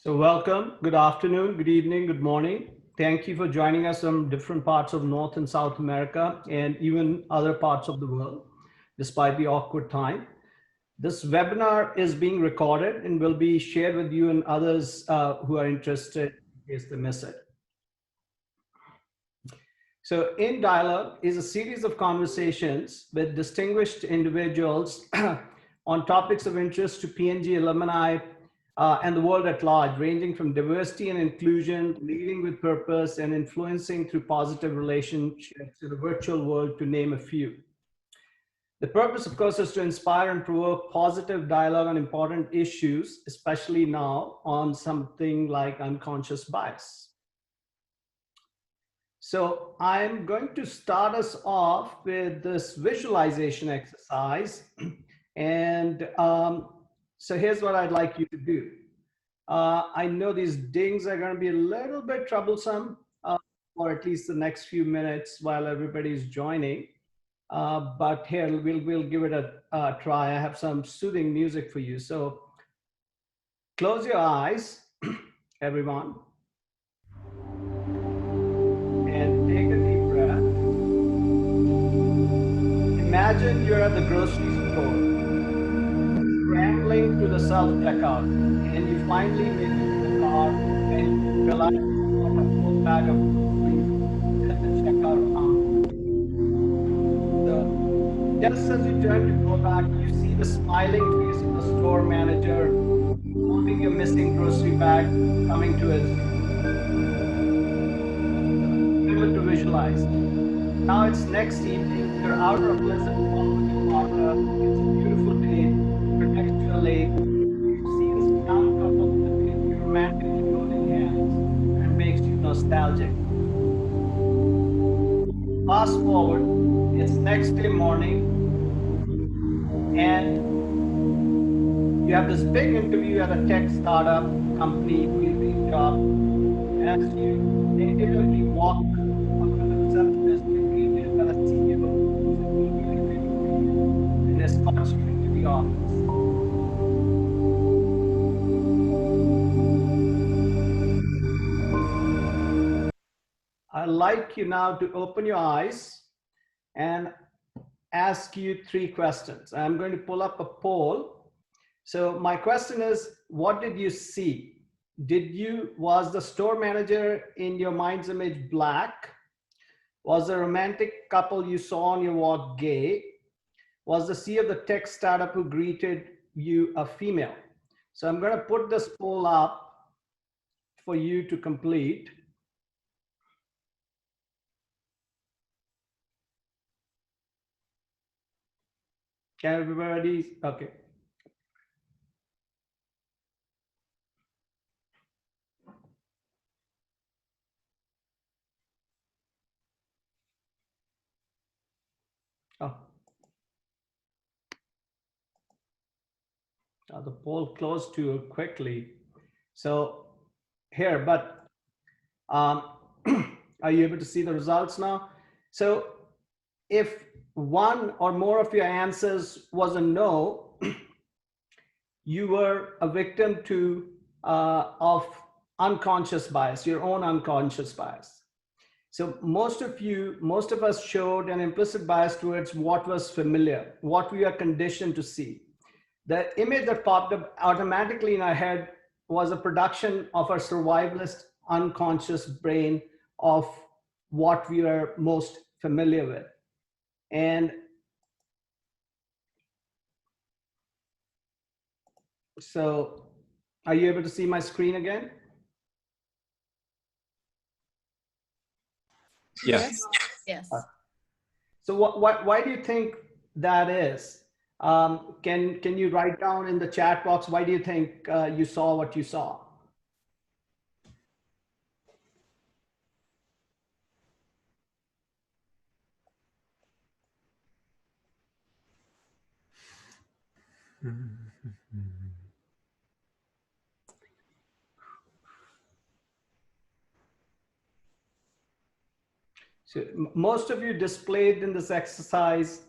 So welcome, good afternoon, good evening, good morning. Thank you for joining us from different parts of North and South America and even other parts of the world, despite the awkward time. This webinar is being recorded and will be shared with you and others who are interested in case they miss it. So In Dialogue is a series of conversations with distinguished individuals on topics of interest to P&G alumni and the world at large, ranging from diversity and inclusion, leading with purpose, and influencing through positive relationships in the virtual world, to name a few. The purpose, of course, is to inspire and provoke positive dialogue on important issues, especially now on something like unconscious bias. So I'm going to start us off with this visualization exercise. And so here's what I'd like you to do. I know these dings are going to be a little bit troublesome for at least the next few minutes while everybody's joining. But here, we'll give it a try. I have some soothing music for you. So close your eyes, everyone. And take a deep breath. Imagine you're at the grocery store, scrambling through the self-checkout, and you finally make it to the car and you realize you have a full bag of groceries at the checkout counter. So just as you turn to go back, you see the smiling face of the store manager holding your missing grocery bag coming to his. To visualize. Now it's next evening, you're out of a pleasant walk with your partner. It's a beautiful day, you're next to a lake. You see this young couple looking at you romantically holding hands, and it makes you nostalgic. Fast forward, it's next day morning, and you have this big interview at a tech startup company for your dream job. And as you natively walk and escorts you into the office. I'd like you now to open your eyes and ask you 3 questions. I'm going to pull up a poll. So my question is, what did you see? Was the store manager in your mind's image black? Was the romantic couple you saw on your walk gay? Was the CEO of the tech startup who greeted you a female? So I'm going to put this poll up for you to complete. Can everybody? Okay. Oh. The poll closed too quickly. So here, but are you able to see the results now? So if one or more of your answers was a no, you were a victim of unconscious bias, your own unconscious bias. So most of us showed an implicit bias towards what was familiar, what we are conditioned to see. The image that popped up automatically in our head was a production of our survivalist unconscious brain of what we are most familiar with. And so, are you able to see my screen again? Yes. Yes. So why do you think that is? Can you write down in the chat box, why do you think you saw what you saw? So most of you displayed in this exercise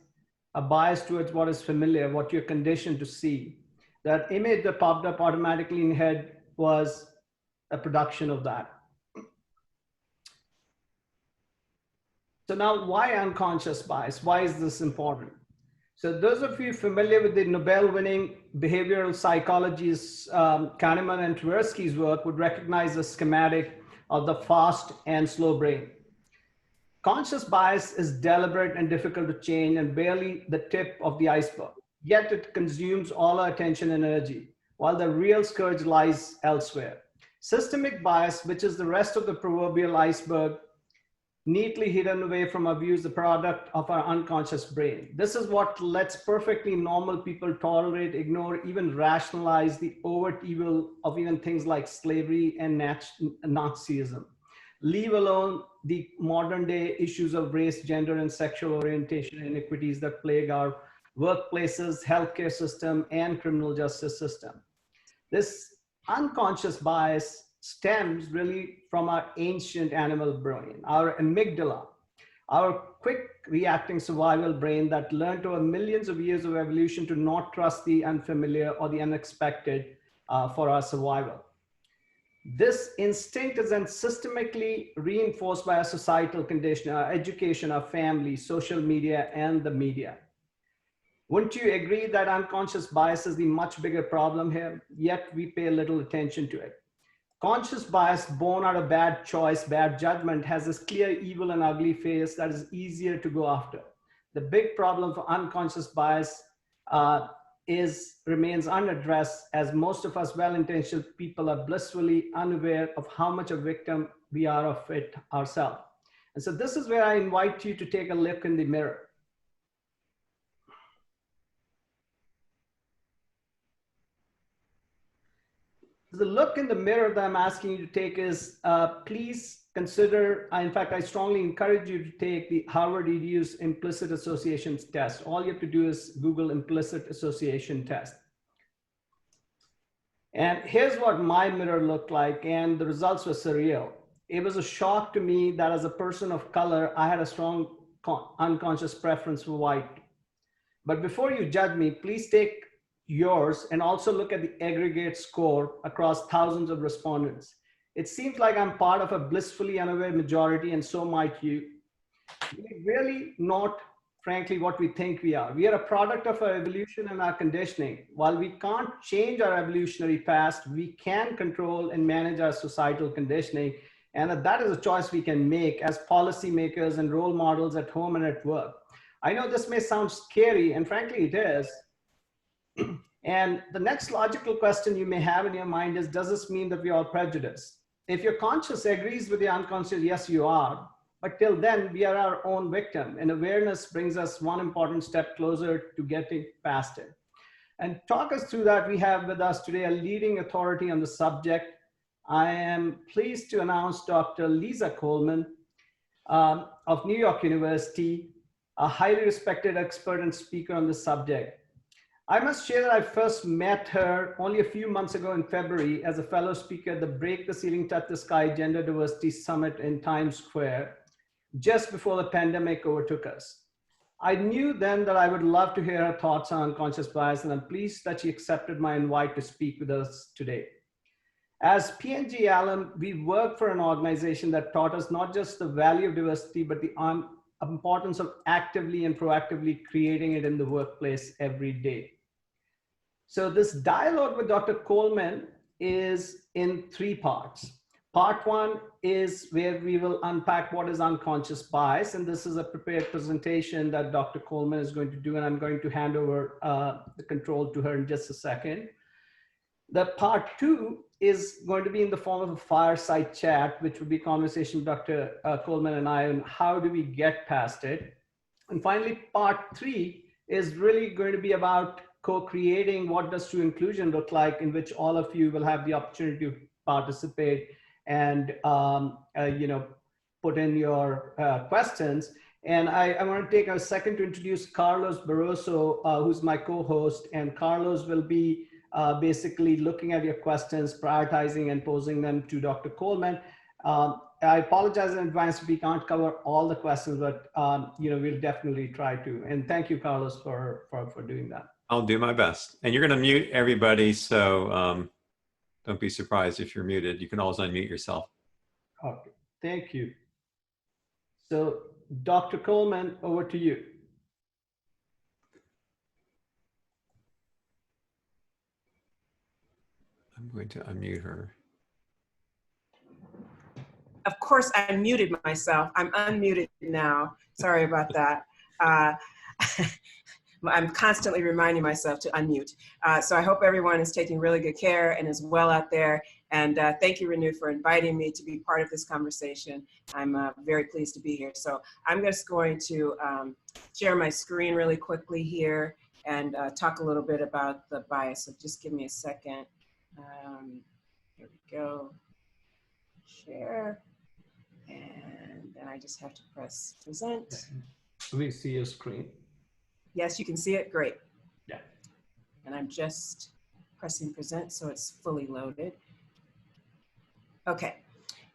a bias towards what is familiar, what you're conditioned to see. That image that popped up automatically in your head was a production of that. So now, why unconscious bias? Why is this important? So those of you familiar with the Nobel-winning behavioral psychologists Kahneman and Tversky's work would recognize the schematic of the fast and slow brain. Conscious bias is deliberate and difficult to change and barely the tip of the iceberg. Yet it consumes all our attention and energy, while the real scourge lies elsewhere. Systemic bias, which is the rest of the proverbial iceberg, neatly hidden away from our view, is the product of our unconscious brain. This is what lets perfectly normal people tolerate, ignore, even rationalize the overt evil of even things like slavery and Nazism. Leave alone the modern day issues of race, gender, and sexual orientation inequities that plague our workplaces, healthcare system, and criminal justice system. This unconscious bias stems really from our ancient animal brain, our amygdala, our quick reacting survival brain that learned over millions of years of evolution to not trust the unfamiliar or the unexpected for our survival. This instinct is then systemically reinforced by our societal conditioning, our education, our family, social media, and the media. Wouldn't you agree that unconscious bias is the much bigger problem here? Yet we pay little attention to it. Conscious bias born out of bad choice, bad judgment, has this clear evil and ugly face that is easier to go after. The big problem for unconscious bias remains unaddressed, as most of us well-intentioned people are blissfully unaware of how much a victim we are of it ourselves. And so this is where I invite you to take a look in the mirror. The look in the mirror that I'm asking you to take is, please consider, in fact, I strongly encourage you to take the Harvard EDU's implicit association test. All you have to do is Google implicit association test. And here's what my mirror looked like, and the results were surreal. It was a shock to me that as a person of color, I had a strong unconscious preference for white. But before you judge me, please take yours and also look at the aggregate score across thousands of respondents. It seems like I'm part of a blissfully unaware majority, and so might you. We're really not, frankly, what we think we are. We are a product of our evolution and our conditioning. While we can't change our evolutionary past, we can control and manage our societal conditioning, and that is a choice we can make as policymakers and role models at home and at work. I know this may sound scary, and frankly, it is. And the next logical question you may have in your mind is, does this mean that we are prejudiced? If your conscious agrees with the unconscious, yes, you are. But till then, we are our own victim. And awareness brings us one important step closer to getting past it. And talk us through that, we have with us today a leading authority on the subject. I am pleased to announce Dr. Lisa Coleman of New York University, a highly respected expert and speaker on this subject. I must share that I first met her only a few months ago in February as a fellow speaker at the Break the Ceiling, Touch the Sky Gender Diversity Summit in Times Square, just before the pandemic overtook us. I knew then that I would love to hear her thoughts on unconscious bias, and I'm pleased that she accepted my invite to speak with us today. As P&G Alumni, we work for an organization that taught us not just the value of diversity, but the importance of actively and proactively creating it in the workplace every day. So this dialogue with Dr. Coleman is in three parts. Part one is where we will unpack what is unconscious bias, and this is a prepared presentation that Dr. Coleman is going to do, and I'm going to hand over the control to her in just a second. The part two is going to be in the form of a fireside chat, which will be a conversation with Dr. Coleman and I on how do we get past it. And finally, part three is really going to be about co-creating what does true inclusion look like, in which all of you will have the opportunity to participate and put in your questions. And I want to take a second to introduce Carlos Barroso, who's my co-host, and Carlos will be basically looking at your questions, prioritizing and posing them to Dr. Coleman. I apologize in advance if we can't cover all the questions, but we'll definitely try to. And thank you, Carlos, for doing that. I'll do my best. And you're going to mute everybody, so don't be surprised if you're muted. You can always unmute yourself. Okay, thank you. So, Dr. Coleman, over to you. I'm going to unmute her. Of course, I muted myself. I'm unmuted now. Sorry about that. I'm constantly reminding myself to unmute. So I hope everyone is taking really good care and is well out there. And thank you, Ranu, for inviting me to be part of this conversation. I'm very pleased to be here. So I'm just going to share my screen really quickly here and talk a little bit about the bias. So just give me a second. Here we go. Share. And then I just have to press present. We see your screen. Yes, you can see it. Great. Yeah. And I'm just pressing present so it's fully loaded. Okay.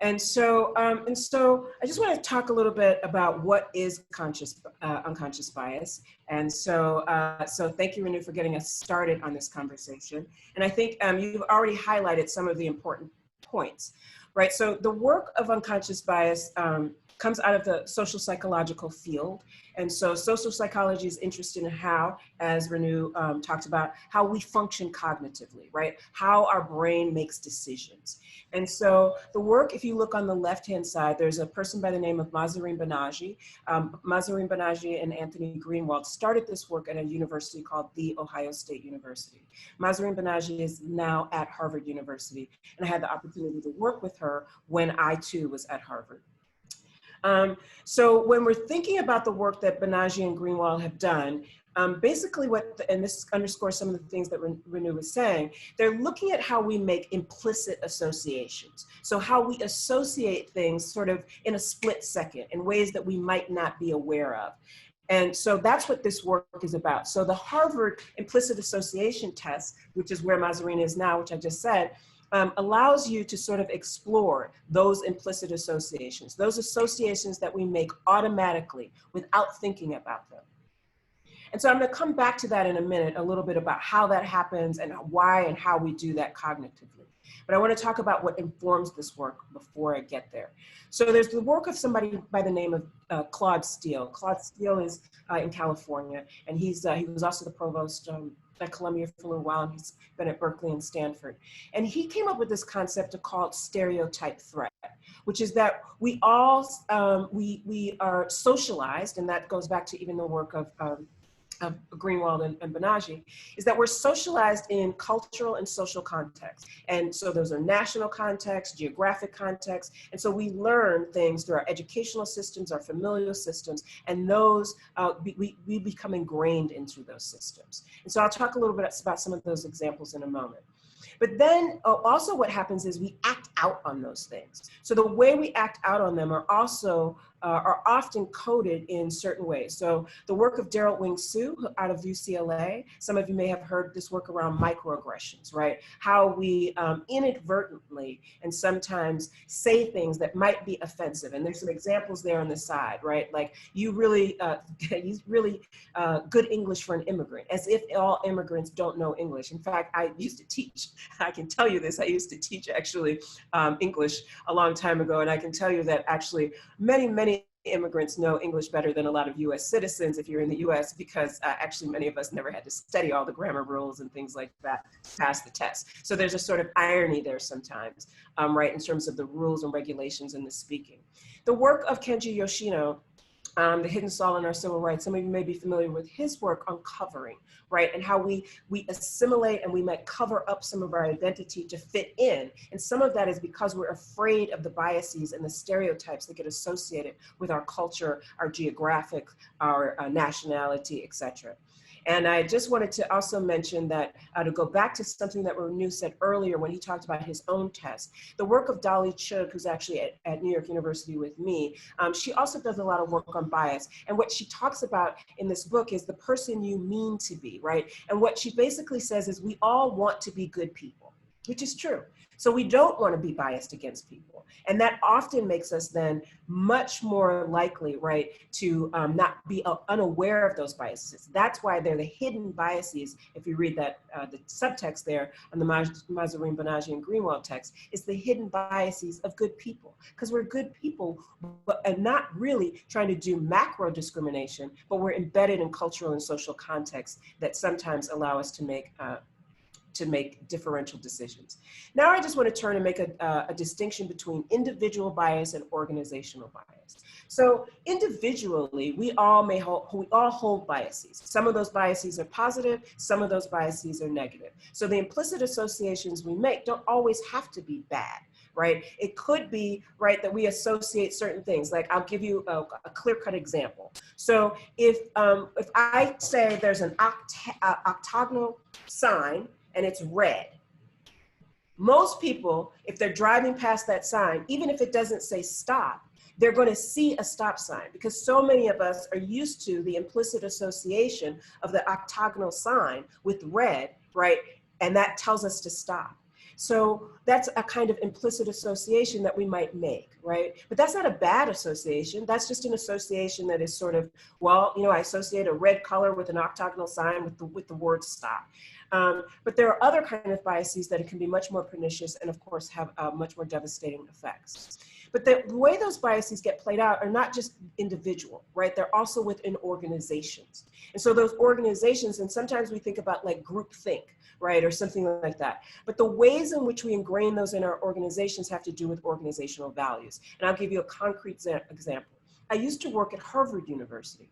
And so I just want to talk a little bit about what is unconscious bias. And so thank you, Ranu, for getting us started on this conversation. And I think you've already highlighted some of the important points, right? So the work of unconscious bias comes out of the social psychological field. And so social psychology is interested in how, as Ranu talked about, how we function cognitively, right? How our brain makes decisions. And so the work, if you look on the left-hand side, there's a person by the name of Mahzarin Banaji. Mahzarin Banaji and Anthony Greenwald started this work at a university called The Ohio State University. Mahzarin Banaji is now at Harvard University, and I had the opportunity to work with her when I too was at Harvard. So when we're thinking about the work that Banaji and Greenwald have done, basically and this underscores some of the things that Ranu was saying, they're looking at how we make implicit associations. So how we associate things sort of in a split second in ways that we might not be aware of. And so that's what this work is about. So the Harvard implicit association test, which is where Mahzarin is now, which I just said, allows you to sort of explore those implicit associations, those associations that we make automatically without thinking about them. And so I'm going to come back to that in a minute, a little bit about how that happens and why and how we do that cognitively. But I want to talk about what informs this work before I get there. So there's the work of somebody by the name of Claude Steele. Claude Steele is in California, and he was also the provost at Columbia for a little while, and he's been at Berkeley and Stanford. And he came up with this concept called stereotype threat, which is that we all, we are socialized, and that goes back to even the work of Greenwald and Banaji, is that we're socialized in cultural and social contexts. And so those are national contexts, geographic contexts. And so we learn things through our educational systems, our familial systems, and those, we become ingrained into those systems. And so I'll talk a little bit about some of those examples in a moment. But then also what happens is we act out on those things. So the way we act out on them are also are often coded in certain ways. So the work of Daryl Wing Su out of UCLA, some of you may have heard this work around microaggressions, right? How we inadvertently and sometimes say things that might be offensive. And there's some examples there on the side, right? Like you really use really good English for an immigrant, as if all immigrants don't know English. In fact, I used to teach, I can tell you this, I used to teach actually English a long time ago. And I can tell you that actually many immigrants know English better than a lot of US citizens if you're in the US, because actually many of us never had to study all the grammar rules and things like that to pass the test. So there's a sort of irony there sometimes, right, in terms of the rules and regulations and the speaking. The work of Kenji Yoshino, The Hidden Soul in Our Civil Rights, some of you may be familiar with his work on covering, right? And how we assimilate and we might cover up some of our identity to fit in. And some of that is because we're afraid of the biases and the stereotypes that get associated with our culture, our geographic, our nationality, etc. And I just wanted to also mention that to go back to something that Ranu said earlier when he talked about his own test, the work of Dolly Chugh, who's actually at New York University with me, she also does a lot of work on bias. And what she talks about in this book is the person you mean to be, right? And what she basically says is we all want to be good people, which is true. So we don't want to be biased against people. And that often makes us then much more likely, right, to not be unaware of those biases. That's why they're the hidden biases. If you read that, the subtext there on the Mazarin, Banaji, and Greenwald text, it's the hidden biases of good people. Because we're good people, and not really trying to do macro discrimination, but we're embedded in cultural and social contexts that sometimes allow us to make differential decisions. Now I just want to turn and make a distinction between individual bias and organizational bias. So individually, we all hold biases. Some of those biases are positive, some of those biases are negative. So the implicit associations we make don't always have to be bad, right? It could be, right, that we associate certain things. Like, I'll give you a clear-cut example. So if I say there's an octagonal sign and it's red, most people, if they're driving past that sign, even if it doesn't say stop, they're going to see a stop sign, because so many of us are used to the implicit association of the octagonal sign with red, right? And that tells us to stop. So that's a kind of implicit association that we might make, right? But that's not a bad association. That's just an association that is sort of, well, you know, I associate a red color with an octagonal sign with the word stop. But there are other kind of biases that can be much more pernicious and of course have much more devastating effects. But the way those biases get played out are not just individual, right? They're also within organizations. And so those organizations, and sometimes we think about like groupthink, right? Or something like that. But the ways in which we ingrain those in our organizations have to do with organizational values. And I'll give you a concrete example. I used to work at Harvard University.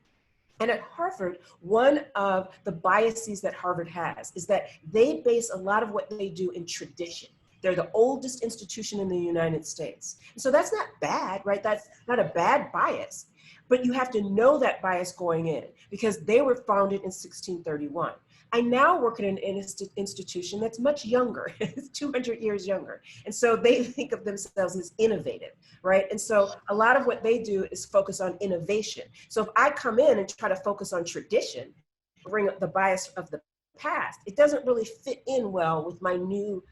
And at Harvard, one of the biases that Harvard has is that they base a lot of what they do in tradition. They're the oldest institution in the United States. And so that's not bad, right? That's not a bad bias, but you have to know that bias going in, because they were founded in 1631. I now work at an institution that's much younger, it's 200 years younger. And so they think of themselves as innovative, right? And so a lot of what they do is focus on innovation. So if I come in and try to focus on tradition, bring up the bias of the past, it doesn't really fit in well with my new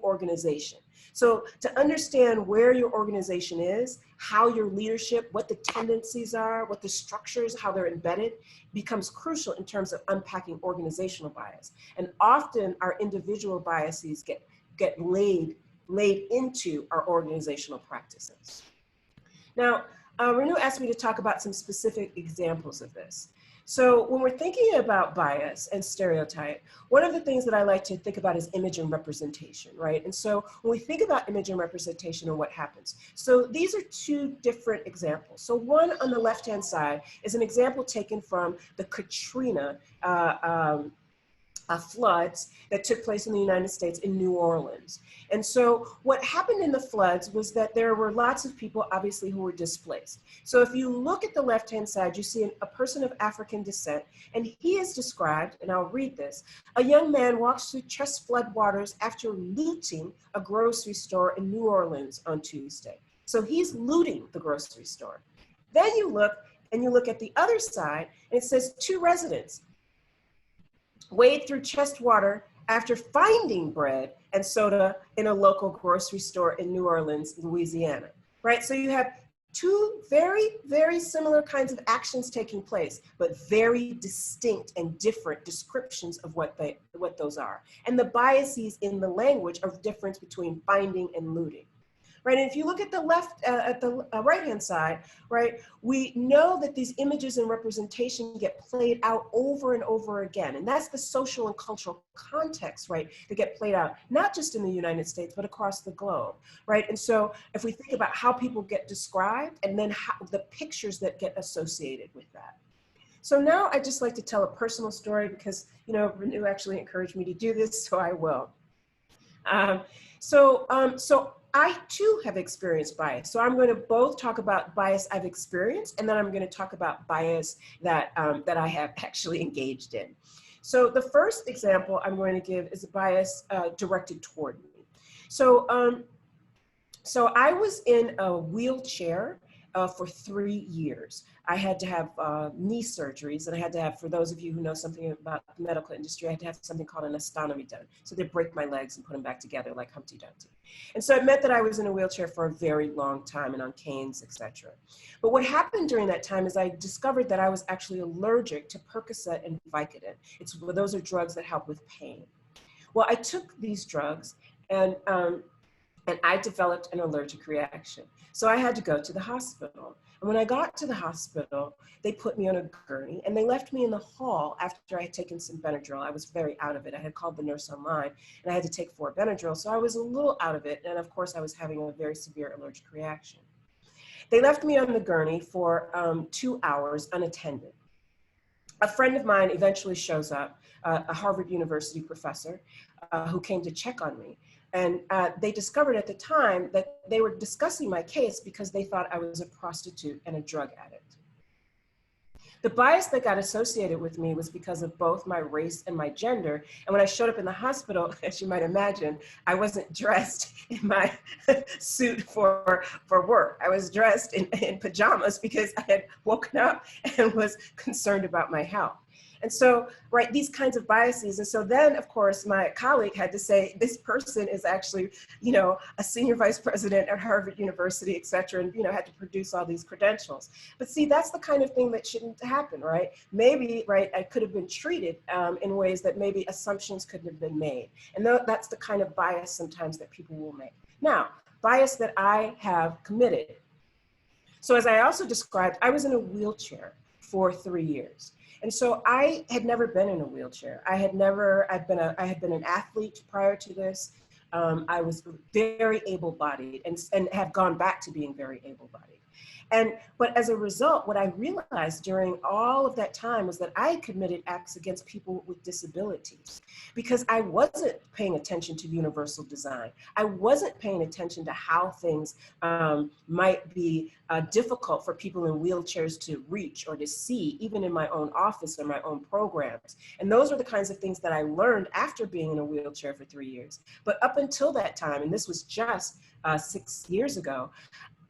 organization. So to understand where your organization is, how your leadership, what the tendencies are, what the structures, how they're embedded, becomes crucial in terms of unpacking organizational bias. And often our individual biases get laid into our organizational practices. Now, Ranu asked me to talk about some specific examples of this. So when we're thinking about bias and stereotype, one of the things that I like to think about is image and representation, right? And so when we think about image and representation and what happens, so these are two different examples. So one on the left-hand side is an example taken from the Katrina floods that took place in the United States in New Orleans. And so what happened in the floods was that there were lots of people, obviously, who were displaced. So if you look at the left-hand side, you see a person of African descent, and he is described, and I'll read this: a young man walks through chest flood waters after looting a grocery store in New Orleans on Tuesday. So he's looting the grocery store. Then you look at the other side, and it says two residents wade through chest water after finding bread and soda in a local grocery store in New Orleans, Louisiana, right? So you have two very, very similar kinds of actions taking place, but very distinct and different descriptions of what those are. And the biases in the language are the difference between finding and looting. Right, and if you look at the right-hand side, right, we know that these images and representation get played out over and over again. And that's the social and cultural context, right, that get played out, not just in the United States, but across the globe, right? And so if we think about how people get described and then how the pictures that get associated with that. So now I'd just like to tell a personal story because, you know, Ranu actually encouraged me to do this, so I will. So I too have experienced bias. So I'm going to both talk about bias I've experienced, and then I'm going to talk about bias that I have actually engaged in. So the first example I'm going to give is a bias directed toward me. So I was in a wheelchair for 3 years. I had to have knee surgeries, and I had to have, for those of you who know something about the medical industry, I had to have something called an ostomy done. So they break my legs and put them back together like Humpty Dumpty. And so it meant that I was in a wheelchair for a very long time and on canes, etc. But what happened during that time is I discovered that I was actually allergic to Percocet and Vicodin. Those are drugs that help with pain. Well, I took these drugs, and I developed an allergic reaction. So I had to go to the hospital. And when I got to the hospital, they put me on a gurney, and they left me in the hall after I had taken some Benadryl. I was very out of it. I had called the nurse online, and I had to take 4 Benadryl. So I was a little out of it. And of course, I was having a very severe allergic reaction. They left me on the gurney for 2 hours unattended. A friend of mine eventually shows up, a Harvard University professor who came to check on me. And they discovered at the time that they were discussing my case because they thought I was a prostitute and a drug addict. The bias that got associated with me was because of both my race and my gender. And when I showed up in the hospital, as you might imagine, I wasn't dressed in my suit for work. I was dressed in pajamas because I had woken up and was concerned about my health. And so, right, these kinds of biases. And so then, of course, my colleague had to say, this person is actually, you know, a senior vice president at Harvard University, et cetera, and, you know, had to produce all these credentials. But see, that's the kind of thing that shouldn't happen, right? Maybe, right, I could have been treated in ways that maybe assumptions couldn't have been made. And that's the kind of bias sometimes that people will make. Now, bias that I have committed. So as I also described, I was in a wheelchair for 3 years. And so I had never been in a wheelchair. I had been an athlete prior to this. I was very able-bodied and have gone back to being very able-bodied. But as a result, what I realized during all of that time was that I had committed acts against people with disabilities because I wasn't paying attention to universal design. I wasn't paying attention to how things might be difficult for people in wheelchairs to reach or to see, even in my own office or my own programs. And those are the kinds of things that I learned after being in a wheelchair for 3 years. But up until that time, and this was just 6 years ago,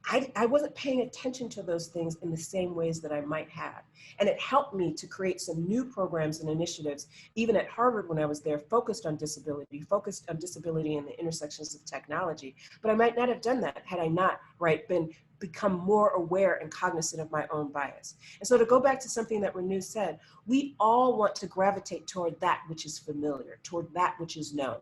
I wasn't paying attention to those things in the same ways that I might have. And it helped me to create some new programs and initiatives, even at Harvard when I was there, focused on disability in the intersections of technology. But I might not have done that had I not, right, become more aware and cognizant of my own bias. And so to go back to something that Ranu said, we all want to gravitate toward that which is familiar, toward that which is known.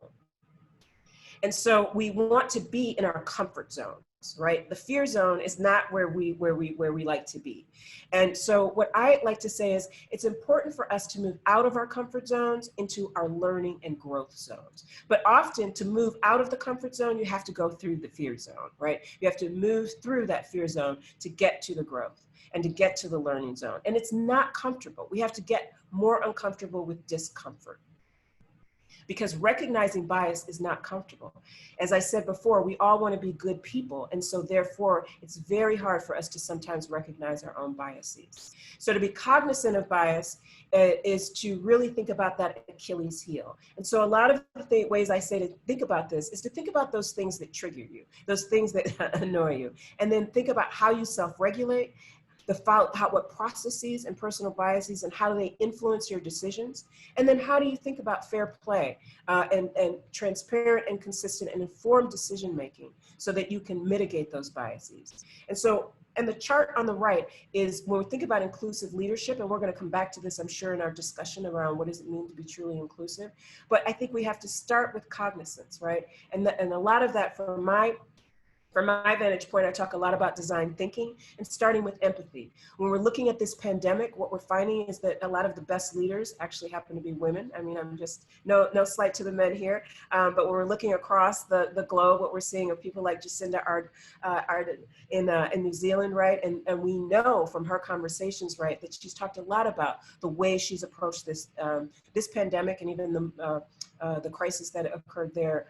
And so we want to be in our comfort zone. Right? The fear zone is not where we like to be. And so what I like to say is it's important for us to move out of our comfort zones into our learning and growth zones. But often to move out of the comfort zone, you have to go through the fear zone, right? You have to move through that fear zone to get to the growth and to get to the learning zone. And it's not comfortable. We have to get more uncomfortable with discomfort, because recognizing bias is not comfortable. As I said before, we all want to be good people. And so therefore, it's very hard for us to sometimes recognize our own biases. So to be cognizant of bias is to really think about that Achilles heel. And so a lot of the ways I say to think about this is to think about those things that trigger you, those things that annoy you, and then think about how you self-regulate, what processes and personal biases and how do they influence your decisions, and then how do you think about fair play and transparent and consistent and informed decision making so that you can mitigate those biases. And the chart on the right is when we think about inclusive leadership, and we're going to come back to this, I'm sure, in our discussion around what does it mean to be truly inclusive. But I think we have to start with cognizance, right? And a lot of that from my vantage point, I talk a lot about design thinking and starting with empathy. When we're looking at this pandemic, what we're finding is that a lot of the best leaders actually happen to be women. I mean, I'm just, no slight to the men here, but when we're looking across the globe, what we're seeing are people like Jacinda Ardern in New Zealand, right? And we know from her conversations, right, that she's talked a lot about the way she's approached this pandemic and even the crisis that occurred there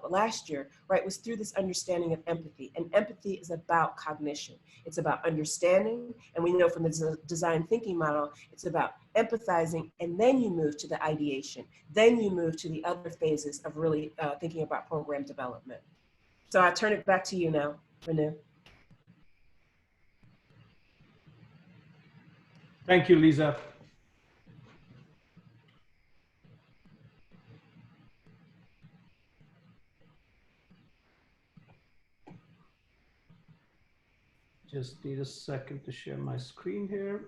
last year, right, was through this understanding of empathy. And empathy is about cognition. It's about understanding. And we know from the design thinking model, it's about empathizing. And then you move to the ideation. Then you move to the other phases of really thinking about program development. So I turn it back to you now, Ranu. Thank you, Lisa. Just need a second to share my screen here.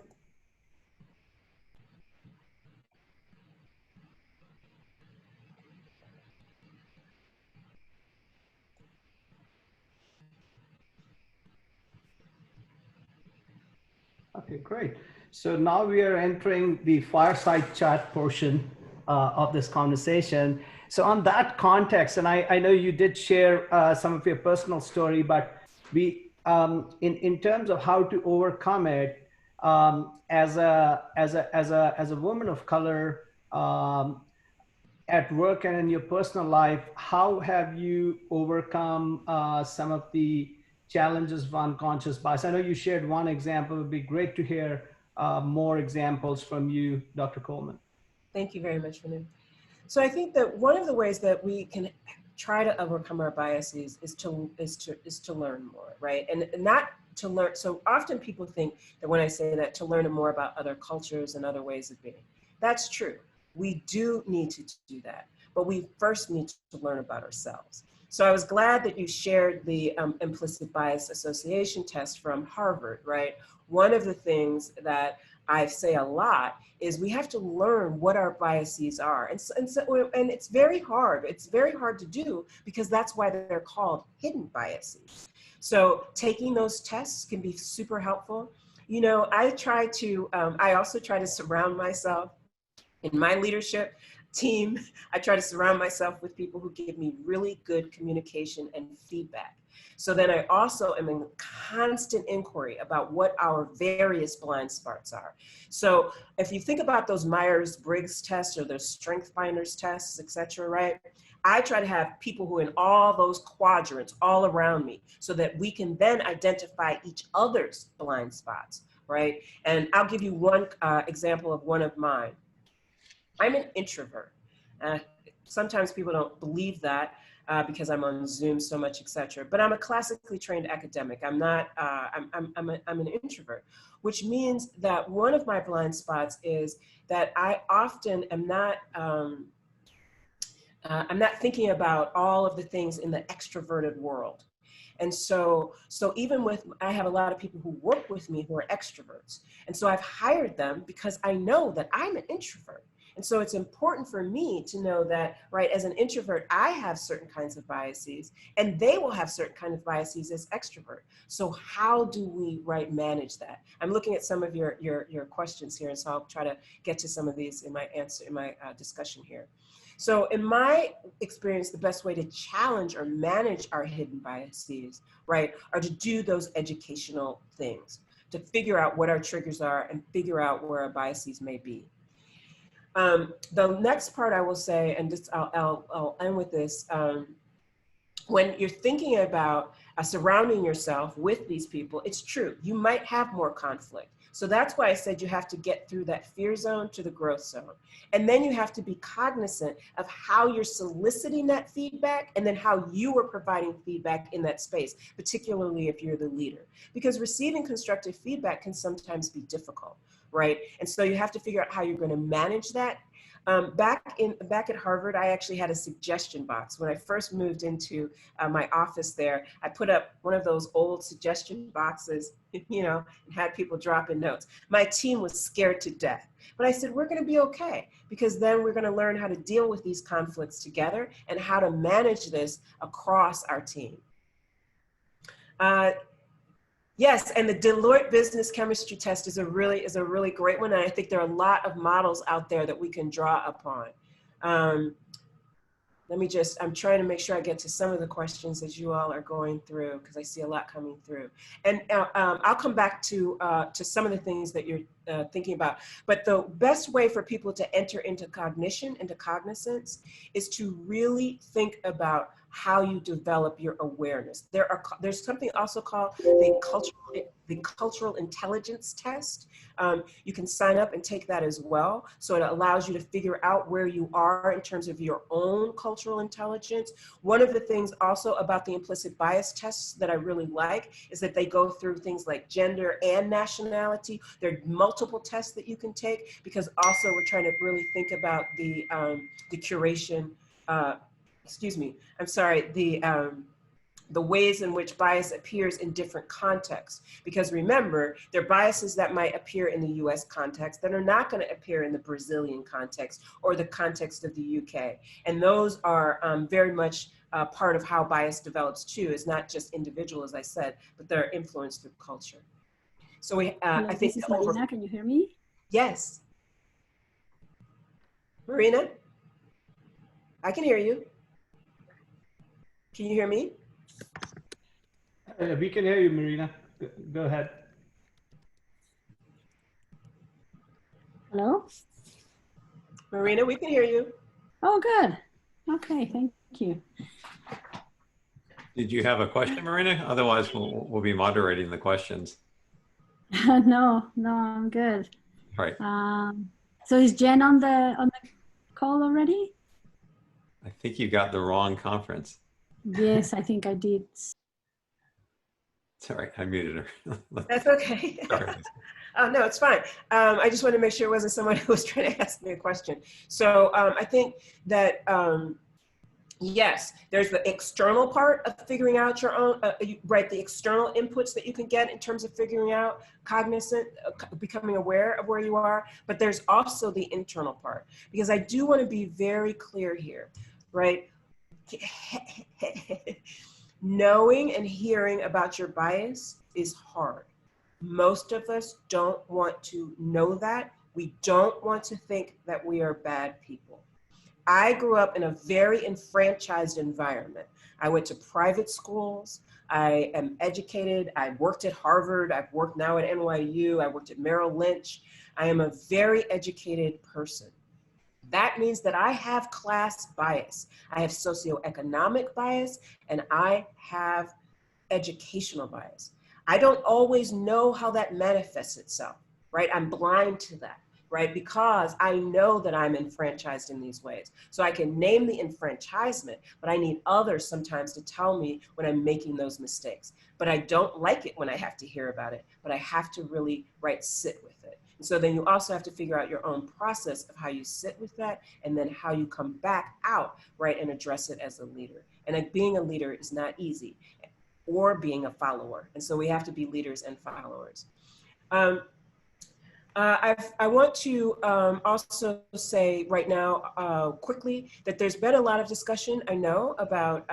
Okay, great. So now we are entering the fireside chat portion of this conversation. So on that context, and I know you did share some of your personal story, but we, in terms of how to overcome it, as a woman of color, at work and in your personal life, how have you overcome some of the challenges of unconscious bias? I know you shared one example. It would be great to hear more examples from you, Dr. Coleman. Thank you very much, Ranu. So I think that one of the ways that we can try to overcome our biases is to learn more, right? And not to learn. So often people think that when I say that, to learn more about other cultures and other ways of being. That's true. We do need to do that, but we first need to learn about ourselves. So I was glad that you shared the implicit bias association test from Harvard, right? One of the things that I say a lot is we have to learn what our biases are. And it's very hard. It's very hard to do because that's why they're called hidden biases. So taking those tests can be super helpful. You know, I also try to surround myself in my leadership team. I try to surround myself with people who give me really good communication and feedback. So then I also am in constant inquiry about what our various blind spots are. So if you think about those Myers-Briggs tests or those Strength Finders tests, et cetera, right? I try to have people who are in all those quadrants all around me so that we can then identify each other's blind spots, right? And I'll give you one example of one of mine. I'm an introvert. Sometimes people don't believe that because I'm on Zoom so much, etc. But I'm a classically trained academic. I'm not. I'm an introvert, which means that one of my blind spots is that I often am not. I'm not thinking about all of the things in the extroverted world. And so even with, I have a lot of people who work with me who are extroverts. And so I've hired them because I know that I'm an introvert. And so it's important for me to know that, right, as an introvert, I have certain kinds of biases and they will have certain kind of biases as extrovert. So how do we, right, manage that? I'm looking at some of your questions here, and so I'll try to get to some of these in my discussion here. So in my experience, the best way to challenge or manage our hidden biases, right, are to do those educational things, to figure out what our triggers are and figure out where our biases may be. The next part I will say, and just I'll end with this, when you're thinking about surrounding yourself with these people, it's true, you might have more conflict. So that's why I said you have to get through that fear zone to the growth zone. And then you have to be cognizant of how you're soliciting that feedback and then how you are providing feedback in that space, particularly if you're the leader. Because receiving constructive feedback can sometimes be difficult, right? And so you have to figure out how you're going to manage that. Back at Harvard, I actually had a suggestion box. When I first moved into my office there, I put up one of those old suggestion boxes, you know, and had people drop in notes. My team was scared to death, but I said, we're going to be okay, because then we're going to learn how to deal with these conflicts together and how to manage this across our team. Yes, and the Deloitte Business Chemistry Test is a really great one, and I think there are a lot of models out there that we can draw upon. I'm trying to make sure I get to some of the questions as you all are going through, because I see a lot coming through. And I'll come back to some of the things that you're thinking about. But the best way for people to enter into cognition, into cognizance, is to really think about how you develop your awareness. There's something also called the the cultural intelligence test. You can sign up and take that as well. So it allows you to figure out where you are in terms of your own cultural intelligence. One of the things also about the implicit bias tests that I really like is that they go through things like gender and nationality. There are multiple tests that you can take, because also we're trying to really think about the curation, the ways in which bias appears in different contexts. Because remember, there are biases that might appear in the US context that are not going to appear in the Brazilian context or the context of the UK. And those are very much part of how bias develops too. It's not just individual, as I said, but they're influenced through culture. So Hello, I think this is Marina. Can you hear me? Yes. Marina, I can hear you. Can you hear me? We can hear you, Marina. Go ahead. Hello? Marina, we can hear you. Oh, good. Okay, thank you. Did you have a question, Marina? Otherwise, we'll be moderating the questions. No, I'm good. All right. So is Jen on the call already? I think you got the wrong conference. Yes, I think I did. Sorry, I muted her. That's okay. Sorry. Oh, no, it's fine. I just wanted to make sure it wasn't someone who was trying to ask me a question. So I think that, yes, there's the external part of figuring out your own, right, the external inputs that you can get in terms of figuring out cognizant, becoming aware of where you are, but there's also the internal part, because I do want to be very clear here, right? Knowing and hearing about your bias is hard. Most of us don't want to know that. We don't want to think that we are bad people. I grew up in a very enfranchised environment. I went to private schools. I am educated. I worked at Harvard. I've worked now at NYU. I worked at Merrill Lynch. I am a very educated person. That means that I have class bias. I have socioeconomic bias, and I have educational bias. I don't always know how that manifests itself, right? I'm blind to that, right? Because I know that I'm enfranchised in these ways. So I can name the enfranchisement, but I need others sometimes to tell me when I'm making those mistakes. But I don't like it when I have to hear about it, but I have to really, right, sit with it. And so then you also have to figure out your own process of how you sit with that, and then how you come back out, right, and address it as a leader. And being a leader is not easy, or being a follower. And so we have to be leaders and followers. I want to also say right now, quickly, that there's been a lot of discussion, I know, about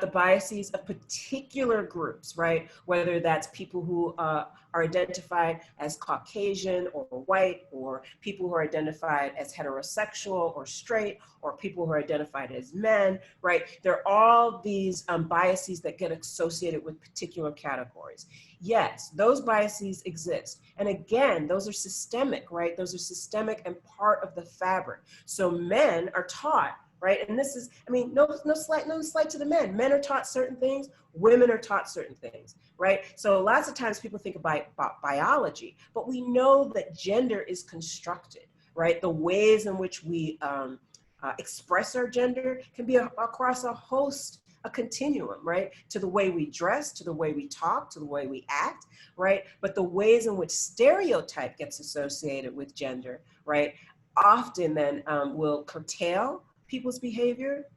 the biases of particular groups, right? Whether that's people who are identified as Caucasian or white, or people who are identified as heterosexual or straight, or people who are identified as men, right? There are all these biases that get associated with particular categories. Yes, those biases exist. And again, those are systemic, right? Those are systemic and part of the fabric. So men are taught, right? And this is, I mean, no slight to the men. Men are taught certain things, women are taught certain things, right? So lots of times people think about biology, but we know that gender is constructed, right? The ways in which we express our gender can be across a continuum, right? To the way we dress, to the way we talk, to the way we act, right? But the ways in which stereotype gets associated with gender, right, often then will curtail people's behavior.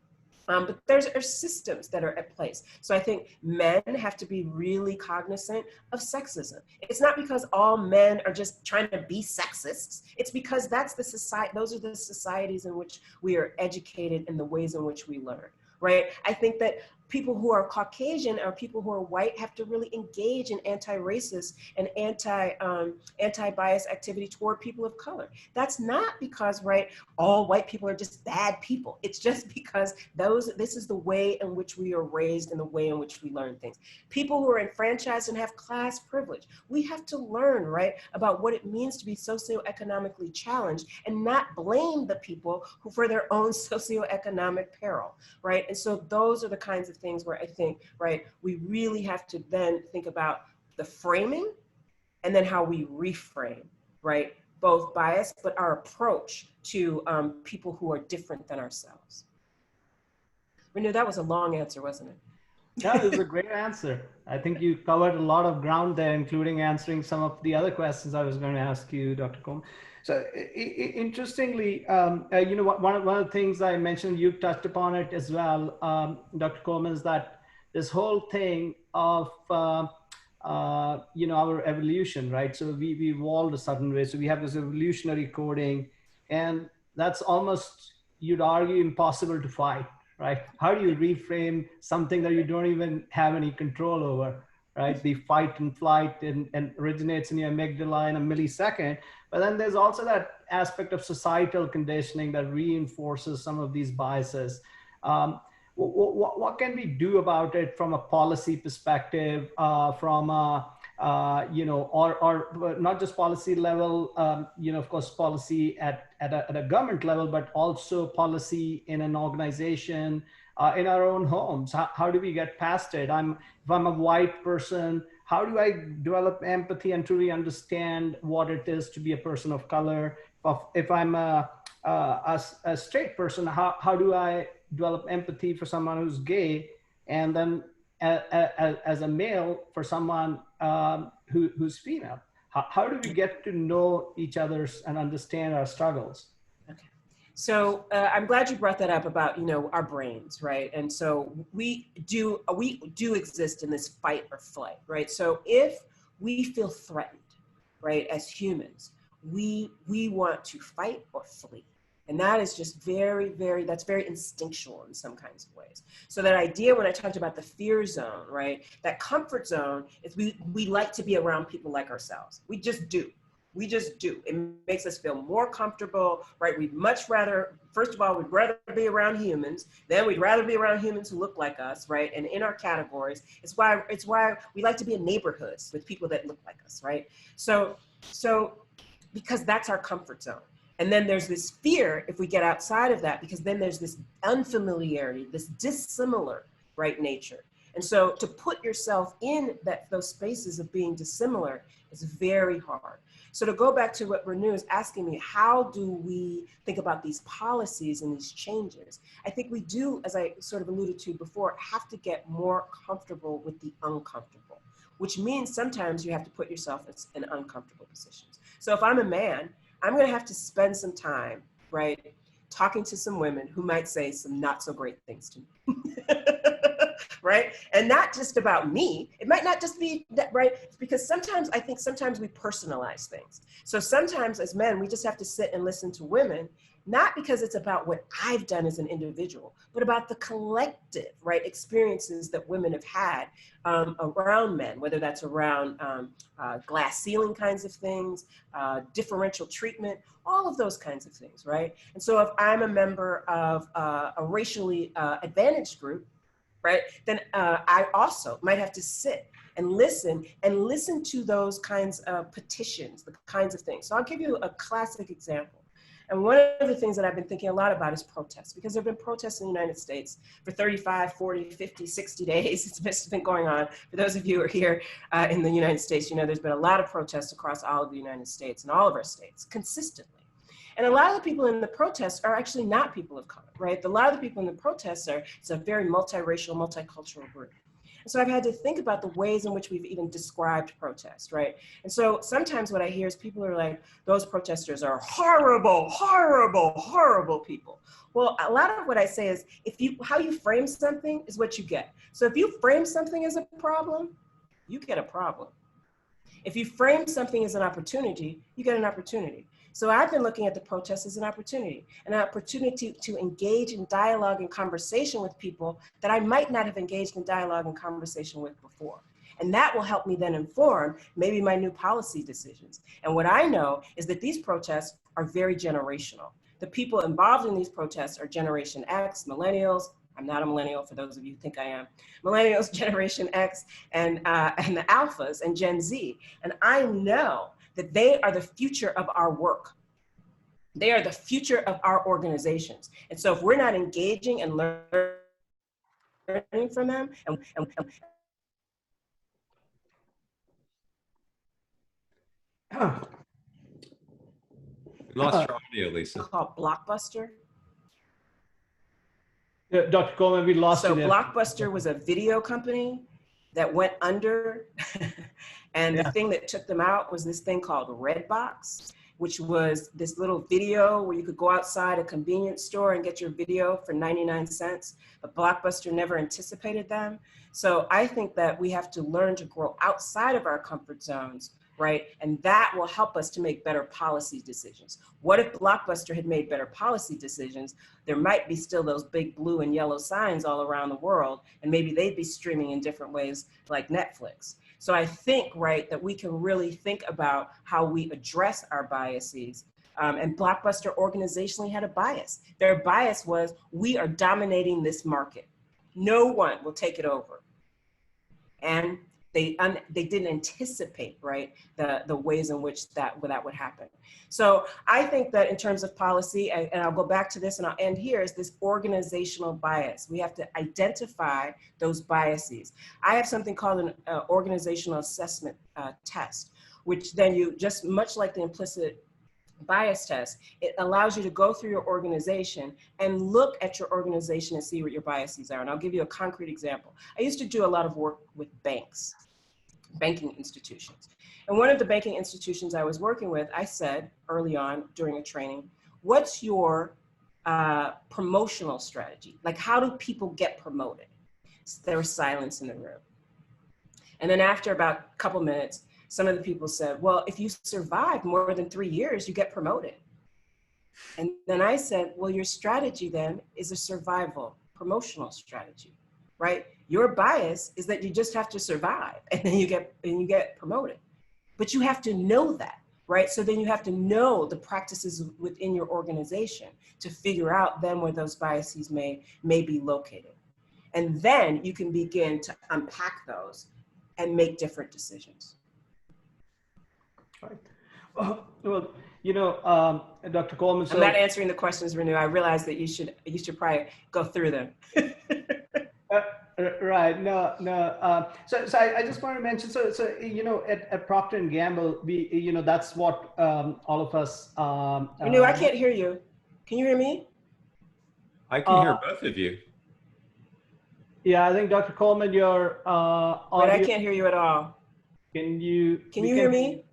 But there's systems that are at place. So I think men have to be really cognizant of sexism. It's not because all men are just trying to be sexists. It's because that's the society, those are the societies in which we are educated and the ways in which we learn, right? I think that people who are Caucasian or people who are white have to really engage in anti-racist and anti-bias activity toward people of color. That's not because, right, all white people are just bad people. It's just because this is the way in which we are raised and the way in which we learn things. People who are enfranchised and have class privilege, we have to learn, right, about what it means to be socioeconomically challenged and not blame the people who for their own socioeconomic peril, right? And so those are the kinds of of things where I think, right, we really have to then think about the framing and then how we reframe, right? Both bias, but our approach to people who are different than ourselves. Renu, that was a long answer, wasn't it? Yeah, it was a great answer. I think you covered a lot of ground there, including answering some of the other questions I was going to ask you, Dr. Coleman. So interestingly, you know, one of the things I mentioned, you touched upon it as well, Dr. Coleman, is that this whole thing of, you know, our evolution, right? So we evolved a certain way. So we have this evolutionary coding, and that's almost, you'd argue, impossible to fight, right? How do you reframe something that you don't even have any control over, right? The fight and flight and originates in your amygdala in a millisecond. But then there's also that aspect of societal conditioning that reinforces some of these biases. What can we do about it from a policy perspective, from a, you know, or not just policy level, you know, of course, policy at a government level, but also policy in an organization, in our own homes. How do we get past it? If I'm a white person, how do I develop empathy and truly understand what it is to be a person of color? If I'm a straight person, how do I develop empathy for someone who's gay? And then as a male, for someone who's female? How do we get to know each other's and understand our struggles? Okay. So I'm glad you brought that up about, you know, our brains, right? And so we do exist in this fight or flight, right? So if we feel threatened, right, as humans, we want to fight or flee. And that is just that's very instinctual in some kinds of ways. So that idea, when I talked about the fear zone, right, that comfort zone is we like to be around people like ourselves. We just do. We just do. It makes us feel more comfortable, right? We'd much rather, first of all, we'd rather be around humans. Then we'd rather be around humans who look like us, right? And in our categories, it's why we like to be in neighborhoods with people that look like us, right? So because that's our comfort zone. And then there's this fear if we get outside of that, because then there's this unfamiliarity, this dissimilar, right, nature. And so to put yourself in those spaces of being dissimilar is very hard. So to go back to what Ranu is asking me, how do we think about these policies and these changes? I think we do, as I sort of alluded to before, have to get more comfortable with the uncomfortable, which means sometimes you have to put yourself in uncomfortable positions. So if I'm a man, I'm going to have to spend some time, right, talking to some women who might say some not so great things to me. Right? And not just about me. It might not just be that, right? Because sometimes I think we personalize things. So sometimes as men, we just have to sit and listen to women, not because it's about what I've done as an individual, but about the collective, right, experiences that women have had around men, whether that's around glass ceiling kinds of things, differential treatment, all of those kinds of things, right? And so if I'm a member of a racially advantaged group, right, then I also might have to sit and listen to those kinds of petitions, the kinds of things. So I'll give you a classic example. And one of the things that I've been thinking a lot about is protests, because there have been protests in the United States for 35, 40, 50, 60 days. It's been going on. For those of you who are here in the United States, you know, there's been a lot of protests across all of the United States and all of our states consistently. And a lot of the people in the protests are actually not people of color, right? A lot of the people in the protests it's a very multiracial, multicultural group. And so I've had to think about the ways in which we've even described protest, right? And so sometimes what I hear is people are like, those protesters are horrible, horrible, horrible people. Well, a lot of what I say is, how you frame something is what you get. So if you frame something as a problem, you get a problem. If you frame something as an opportunity, you get an opportunity. So I've been looking at the protests as an opportunity to engage in dialogue and conversation with people that I might not have engaged in dialogue and conversation with before. And that will help me then inform maybe my new policy decisions. And what I know is that these protests are very generational. The people involved in these protests are Generation X, millennials. I'm not a millennial, for those of you who think I am. Millennials, Generation X, and the Alphas and Gen Z. And I know that they are the future of our work. They are the future of our organizations. And so if we're not engaging and learning learning from them. We lost your audio, Lisa. Called Blockbuster. Dr. Coleman, we lost So you there. Blockbuster was a video company that went under. And the thing that took them out was this thing called Redbox, which was this little video where you could go outside a convenience store and get your video for 99 cents. But Blockbuster never anticipated them. So I think that we have to learn to grow outside of our comfort zones, right? And that will help us to make better policy decisions. What if Blockbuster had made better policy decisions? There might be still those big blue and yellow signs all around the world, and maybe they'd be streaming in different ways like Netflix. So I think, right, that we can really think about how we address our biases. And Blockbuster organizationally had a bias. Their bias was, we are dominating this market. No one will take it over. And they didn't anticipate, right, the ways in which that would happen. So I think that in terms of policy, and I'll go back to this and I'll end here, is this organizational bias. We have to identify those biases. I have something called an organizational assessment test, which then you, just much like the implicit bias test, it allows you to go through your organization and look at your organization and see what your biases are. And I'll give you a concrete example. I used to do a lot of work with banking institutions. And one of the banking institutions I was working with, I said early on during a training, what's your promotional strategy? Like, how do people get promoted? So there was silence in the room. And then after about a couple minutes, some of the people said, well, if you survive more than 3 years, you get promoted. And then I said, well, your strategy then is a survival promotional strategy, right? Your bias is that you just have to survive and then you get promoted. But you have to know that, right? So then you have to know the practices within your organization to figure out then where those biases may be located. And then you can begin to unpack those and make different decisions. Right. Well, you know, Dr. Coleman. So, I'm not answering the questions, Ranu. I realize that you should probably go through them. Right. No. So I just want to mention. So you know, at Procter and Gamble, we, you know, that's what all of us. Ranu, I can't hear you. Can you hear me? I can hear both of you. Yeah, I think Dr. Coleman, your audio. But I can't hear you at all. Can you hear me?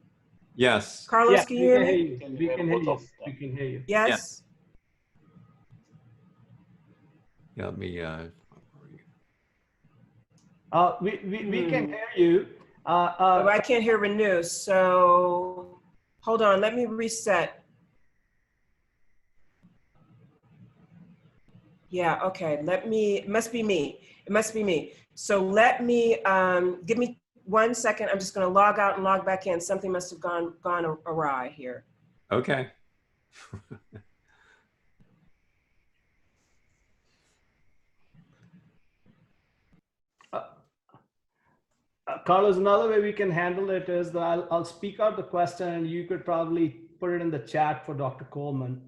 Yes. Carlos, Yeah, can you hear me? We can hear you. We can hear you. Yes. Yeah, let me. We can hear you. Oh, I can't hear Ranu. So hold on. Let me reset. Yeah. Okay. It must be me. It must be me. So let me give me 1 second. I'm just going to log out and log back in. Something must have gone awry here. Okay. Carlos, another way we can handle it is that I'll speak out the question and you could probably put it in the chat for Dr. Coleman.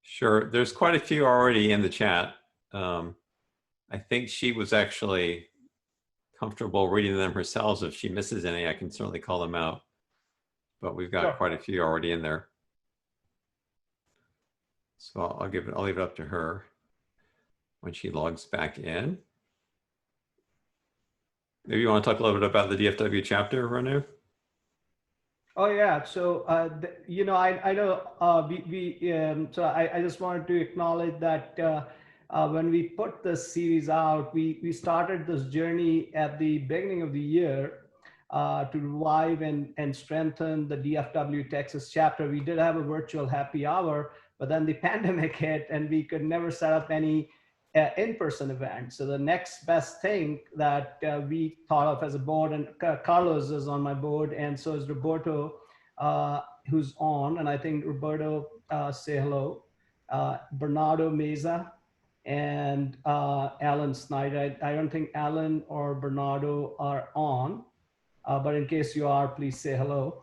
Sure. There's quite a few already in the chat. I think she was actually comfortable reading them herself. If she misses any, I can certainly call them out. But we've got quite a few already in there. So I'll leave it up to her when she logs back in. Maybe you want to talk a little bit about the DFW chapter, Ranu? Oh yeah, so you know, I know so I just wanted to acknowledge that when we put this series out, we started this journey at the beginning of the year to revive and strengthen the DFW Texas chapter. We did have a virtual happy hour, but then the pandemic hit and we could never set up any in-person event. So the next best thing that we thought of as a board, and Carlos is on my board, and so is Roberto, who's on, and I think Roberto, say hello, Bernardo Meza, and Alan Snyder. I don't think Alan or Bernardo are on, but in case you are, please say hello.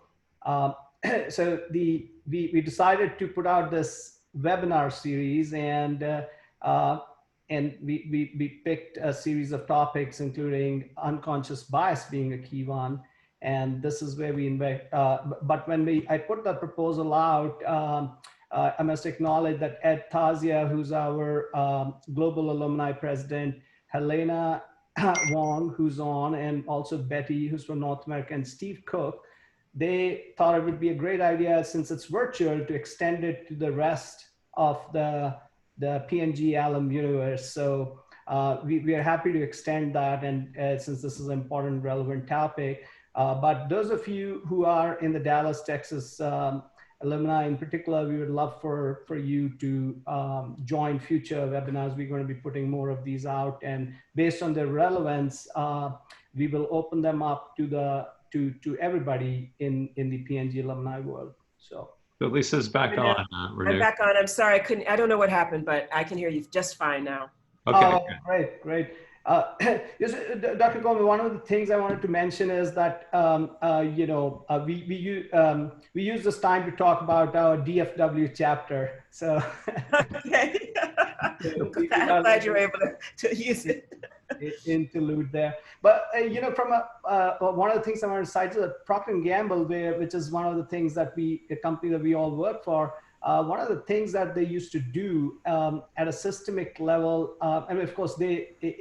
So we decided to put out this webinar series, and and we picked a series of topics, including unconscious bias being a key one. And this is where we invite, but when I put that proposal out, I must acknowledge that Ed Tazia, who's our global alumni president, Helena Wong, who's on, and also Betty, who's from North America, and Steve Cook, they thought it would be a great idea, since it's virtual, to extend it to the rest of the P&G Alum universe. So we are happy to extend that, and since this is an important, relevant topic. But those of you who are in the Dallas, Texas alumni in particular, we would love for you to join future webinars. We're going to be putting more of these out, and based on their relevance, we will open them up to everybody in the P&G alumni world. So Lisa's back on. I'm back on. I'm sorry, I don't know what happened, but I can hear you just fine now. Okay. Great. Yes, Dr. Coleman, one of the things I wanted to mention is that we use this time to talk about our DFW chapter. So okay, I'm glad you were able to use it. Interlude there, but from one of the things I want to cite is that Procter & Gamble, which is one of the things that a company that we all work for. One of the things that they used to do at a systemic level, and of course,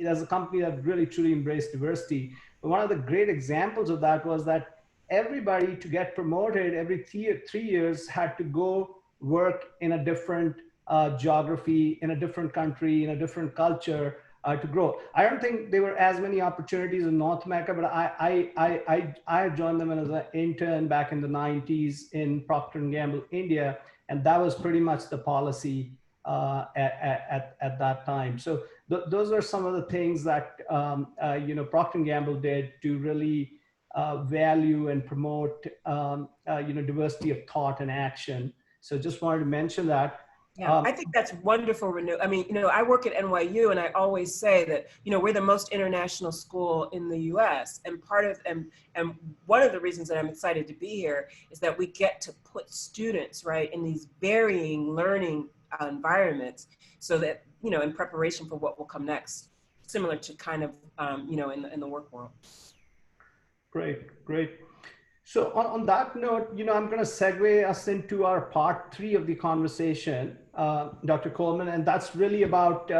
as a company that really truly embraced diversity, but one of the great examples of that was that everybody, to get promoted every 3 years, had to go work in a different geography, in a different country, in a different culture to grow. I don't think there were as many opportunities in North America, but I joined them as an intern back in the 90s in Procter & Gamble, India. And that was pretty much the policy at that time. So those are some of the things that Procter & Gamble did to really value and promote diversity of thought and action. So just wanted to mention that. Yeah, I think that's wonderful, Ranu. I mean, I work at NYU, and I always say that, we're the most international school in the U.S. And and one of the reasons that I'm excited to be here is that we get to put students, right, in these varying learning environments, so that, in preparation for what will come next, similar to kind of, in the work world. Great. So on that note, I'm going to segue us into our part 3 of the conversation, Dr. Coleman, and that's really about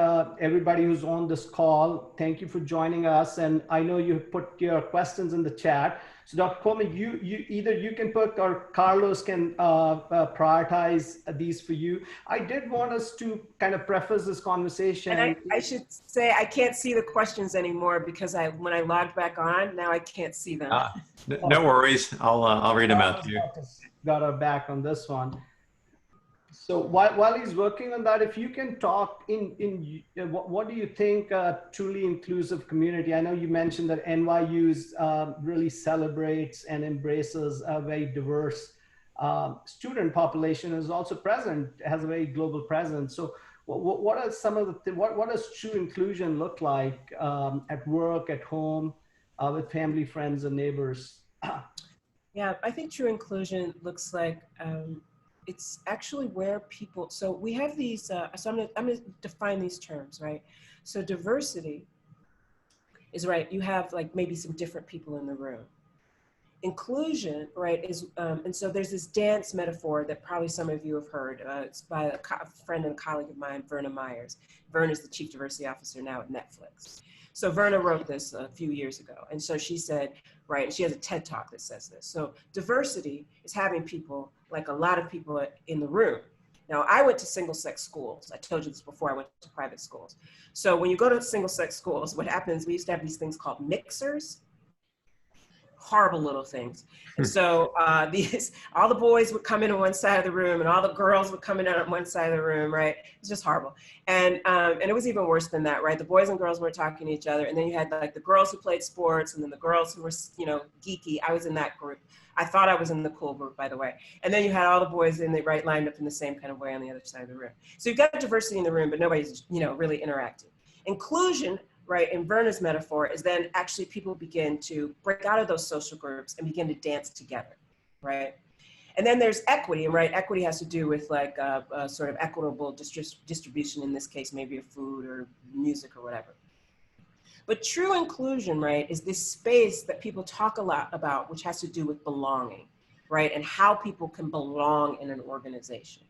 everybody who's on this call. Thank you for joining us, and I know you put your questions in the chat. So Dr. Coleman, either you can put, or Carlos can prioritize these for you. I did want us to kind of preface this conversation. And I should say, I can't see the questions anymore because when I logged back on, now I can't see them. No worries. I'll read them out to you. Got our back on this one. So while he's working on that, if you can talk what do you think a truly inclusive community? I know you mentioned that NYU's really celebrates and embraces a very diverse student population, is also present, has a very global presence. So what are some of the what does true inclusion look like at work, at home, with family, friends, and neighbors? Yeah, I think true inclusion looks like it's actually where people, so we have these, so I'm gonna define these terms, right? So diversity is, right, you have like maybe some different people in the room. Inclusion, right, is, and so there's this dance metaphor that probably some of you have heard. It's by a friend and colleague of mine, Verna Myers. Verna is the Chief Diversity Officer now at Netflix. So Verna wrote this a few years ago. And so she said, right, and she has a TED Talk that says this. So diversity is having people, like a lot of people in the room. Now, I went to single-sex schools. I told you this before, I went to private schools. So when you go to single-sex schools, what happens, we used to have these things called mixers. Horrible little things. And so all the boys would come in on one side of the room and all the girls would come in on one side of the room, right? It's just horrible. And it was even worse than that, right? The boys and girls were talking to each other, and then you had like the girls who played sports and then the girls who were, geeky. I was in that group. I thought I was in the cool group, by the way. And then you had all the boys in the right lined up in the same kind of way on the other side of the room. So you've got diversity in the room, but nobody's, really interacting. Inclusion, right, in Verna's metaphor, is then actually people begin to break out of those social groups and begin to dance together, right? And then there's equity, right? Equity has to do with like a sort of equitable distribution, in this case, maybe of food or music or whatever. But true inclusion, right, is this space that people talk a lot about, which has to do with belonging, right? And how people can belong in an organization.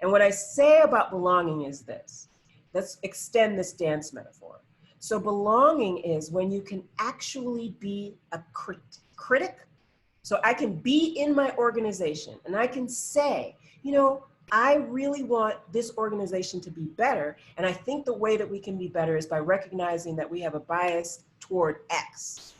And what I say about belonging is this. Let's extend this dance metaphor. So belonging is when you can actually be a critic. So I can be in my organization and I can say, you know, I really want this organization to be better. And I think the way that we can be better is by recognizing that we have a bias toward X.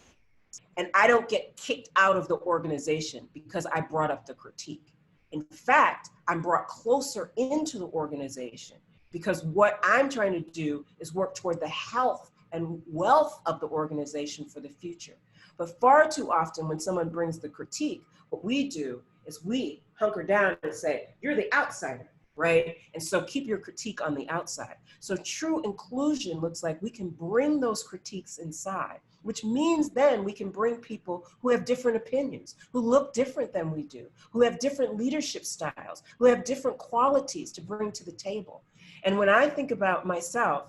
And I don't get kicked out of the organization because I brought up the critique. In fact, I'm brought closer into the organization because what I'm trying to do is work toward the health and wealth of the organization for the future. But far too often when someone brings the critique, what we do is we hunker down and say, you're the outsider, right? And so keep your critique on the outside. So true inclusion looks like we can bring those critiques inside, which means then we can bring people who have different opinions, who look different than we do, who have different leadership styles, who have different qualities to bring to the table. And when I think about myself,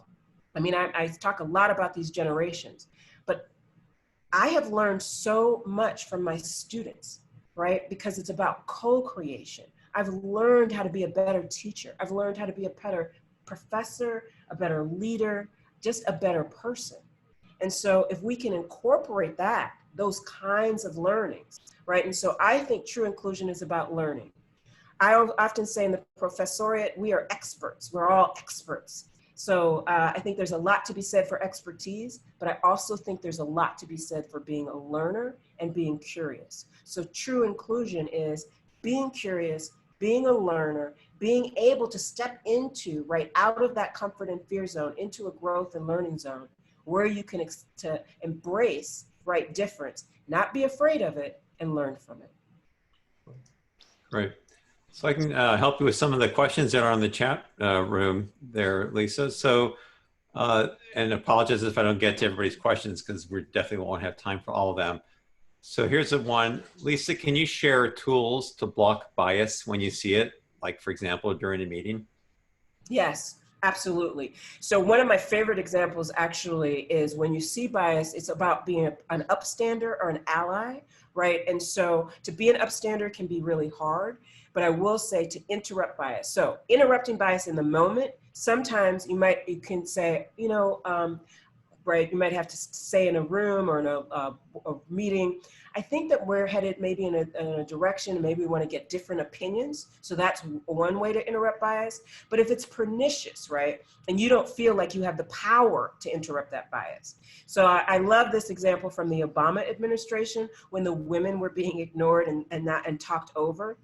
I mean, I talk a lot about these generations, but I have learned so much from my students, right? Because it's about co-creation. I've learned how to be a better teacher. I've learned how to be a better professor, a better leader, just a better person. And so if we can incorporate that, those kinds of learnings, right? And so I think true inclusion is about learning. I often say in the professoriate, we are experts. We're all experts. So I think there's a lot to be said for expertise, but I also think there's a lot to be said for being a learner and being curious. So true inclusion is being curious, being a learner, being able to step into, right, out of that comfort and fear zone into a growth and learning zone where you can to embrace, right, difference, not be afraid of it, and learn from it. Great. So I can help you with some of the questions that are on the chat room there, Lisa. So, and apologize if I don't get to everybody's questions because we definitely won't have time for all of them. So here's the one. Lisa, can you share tools to block bias when you see it? Like, for example, during a meeting? Yes, absolutely. So one of my favorite examples actually is when you see bias, it's about being an upstander or an ally, right? And so to be an upstander can be really hard, but I will say to interrupt bias. So interrupting bias in the moment, sometimes you can say, you know, right, you might have to say in a room or in a meeting, I think that we're headed maybe in a direction, maybe we want to get different opinions. So that's one way to interrupt bias. But if it's pernicious, right, and you don't feel like you have the power to interrupt that bias. So I love this example from the Obama administration when the women were being ignored and talked over.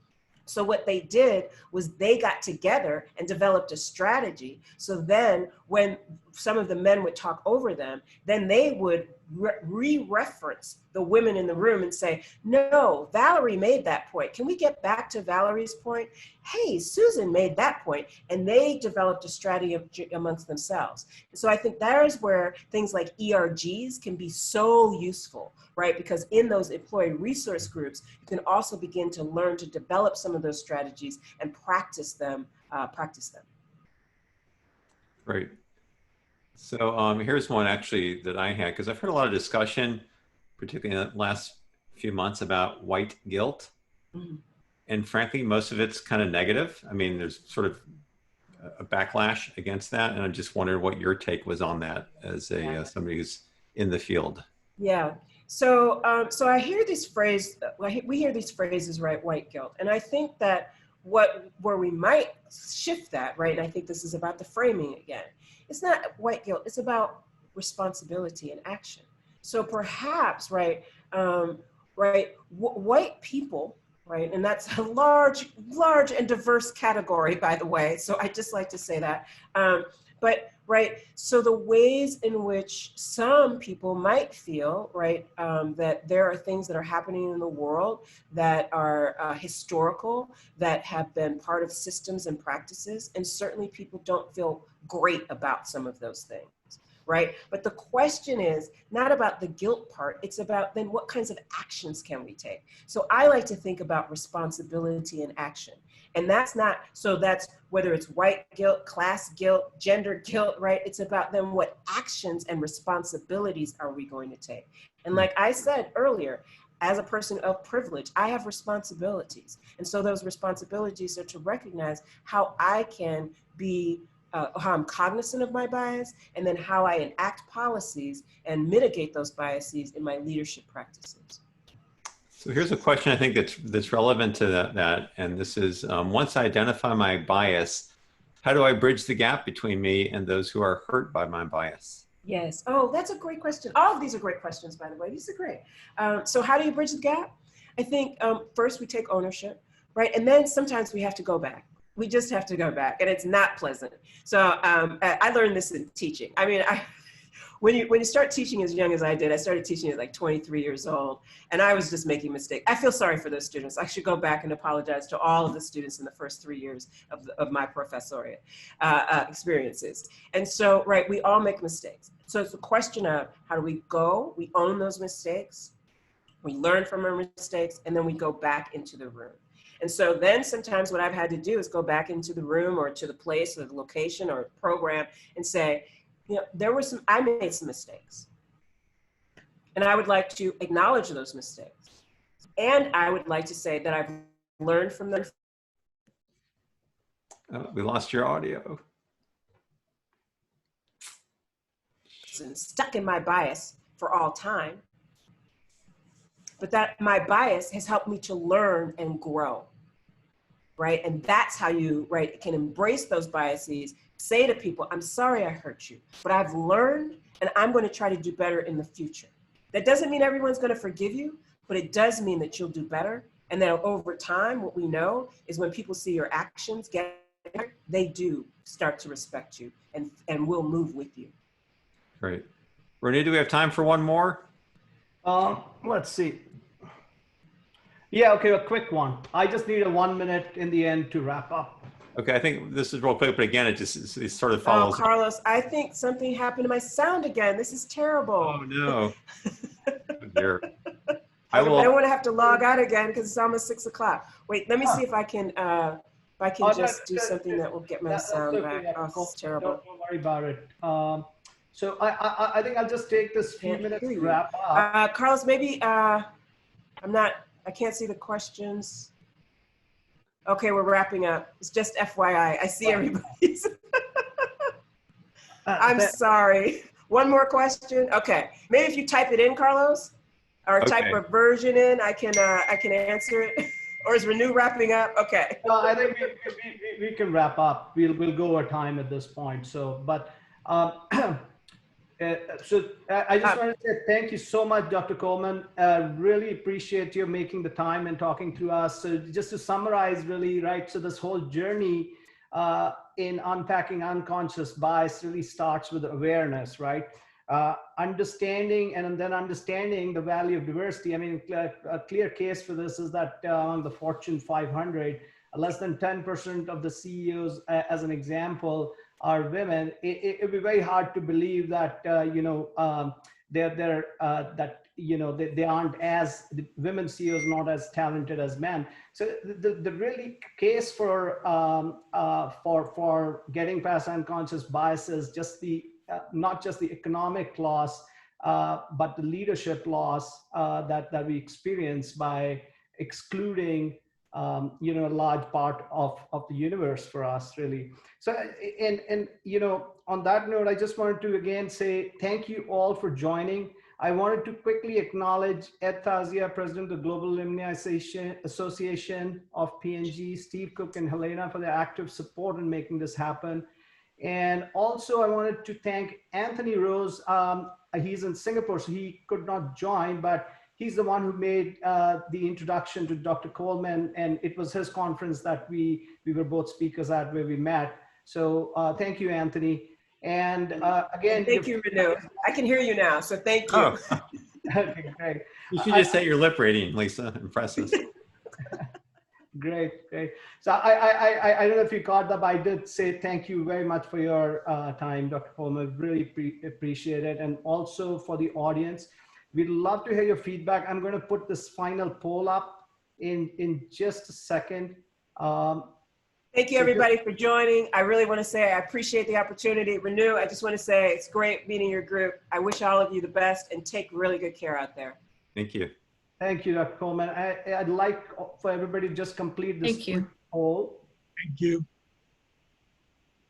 So what they did was they got together and developed a strategy. So then when some of the men would talk over them, then they would re-reference the women in the room and say, no, Valerie made that point. Can we get back to Valerie's point? Hey, Susan made that point. And they developed a strategy amongst themselves. So I think that is where things like ERGs can be so useful, right? Because in those employee resource groups, you can also begin to learn to develop some of those strategies and practice them. Great. So here's one actually that I had, because I've heard a lot of discussion, particularly in the last few months, about white guilt. Mm-hmm. And frankly, most of it's kind of negative. I mean, there's sort of a backlash against that. And I just wondered what your take was on that as a somebody who's in the field. Yeah. So I hear this phrase, we hear these phrases, right, white guilt. And I think that where we might shift that, right, and I think this is about the framing again, it's not white guilt, it's about responsibility and action. So perhaps, right, white people, right, and that's a large and diverse category, by the way, so I just like to say that, but right, so the ways in which some people might feel, right, that there are things that are happening in the world that are historical, that have been part of systems and practices, and certainly people don't feel great about some of those things, right? But the question is not about the guilt part. It's about then what kinds of actions can we take? So I like to think about responsibility and action. And that's not, so that's whether it's white guilt, class guilt, gender guilt, right? It's about then what actions and responsibilities are we going to take? And like I said earlier, as a person of privilege, I have responsibilities. And so those responsibilities are to recognize how I can be how I'm cognizant of my bias, and then how I enact policies and mitigate those biases in my leadership practices. So here's a question I think that's relevant to that. And this is, once I identify my bias, how do I bridge the gap between me and those who are hurt by my bias? Yes. Oh, that's a great question. All of these are great questions, by the way. These are great. So how do you bridge the gap? I think first we take ownership, right? And then sometimes we have to go back. We just have to go back, and it's not pleasant. So I learned this in teaching. I mean, when you start teaching as young as I did, I started teaching at like 23 years old, and I was just making mistakes. I feel sorry for those students. I should go back and apologize to all of the students in the first 3 years of my professoriate experiences. And so, right, we all make mistakes. So it's a question of how do we go? We own those mistakes. We learn from our mistakes, and then we go back into the room. And so then sometimes what I've had to do is go back into the room or to the place or the location or program and say, you know, I made some mistakes. And I would like to acknowledge those mistakes. And I would like to say that I've learned from them. We lost your audio. And stuck in my bias for all time. But that my bias has helped me to learn and grow, right? And that's how you, right, can embrace those biases, say to people, I'm sorry I hurt you, but I've learned and I'm going to try to do better in the future. That doesn't mean everyone's going to forgive you, but it does mean that you'll do better. And then over time, what we know is when people see your actions get better, they do start to respect you and will move with you. Great. Ranu, do we have time for one more? Let's see. Yeah, okay, a quick one. I just need a 1 minute in the end to wrap up. Okay, I think this is real quick, but again, it sort of Oh, follows. Carlos, I think something happened to my sound again. This is terrible. Oh no. Oh, dear. I don't want to have to log out again because it's almost 6 o'clock. Wait, let me see if I can just do something that will get my sound back. Oh, it's terrible. Don't worry about it. So I think I'll just take this few minutes to wrap up. Carlos, maybe I can't see the questions. Okay, we're wrapping up. It's just FYI. I see everybody's. I'm sorry. One more question. Okay, maybe if you type it in, Carlos, or type a version in, I can answer it. Or is Ranu wrapping up? Okay. No, I think we can wrap up. We'll go over time at this point. So, but. So I just want to say thank you so much, Dr. Coleman. Really appreciate you making the time and talking to us. So just to summarize really, right, so this whole journey in unpacking unconscious bias really starts with awareness, right? Understanding and then understanding the value of diversity. I mean, a clear case for this is that on the Fortune 500, less than 10% of the CEOs, as an example, are women. It'd be very hard to believe that they aren't as the women CEOs not as talented as men. So the really case for getting past unconscious biases, just the not just the economic loss, but the leadership loss that we experience by excluding a large part of the universe for us, really. So, and on that note, I just wanted to again say thank you all for joining. I wanted to quickly acknowledge Ed Thazia, President of the Global Alumni Association of P&G, Steve Cook and Helena for their active support in making this happen. And also I wanted to thank Anthony Rose. He's in Singapore, so he could not join, but he's the one who made the introduction to Dr. Coleman, and it was his conference that we were both speakers at where we met. So thank you, Anthony. And again, thank you, Ranu. I can hear you now, so thank you. Oh. Okay, great. You should just say your lip reading, Lisa. Impressive. Great, great. So I don't know if you caught that, but I did say thank you very much for your time, Dr. Coleman. Really appreciate it. And also for the audience, we'd love to hear your feedback. I'm going to put this final poll up in just a second. Thank you, So everybody, for joining. I really want to say I appreciate the opportunity. Ranu, I just want to say it's great meeting your group. I wish all of you the best and take really good care out there. Thank you. Thank you, Dr. Coleman. I'd like for everybody to just complete this Thank you. poll Thank you.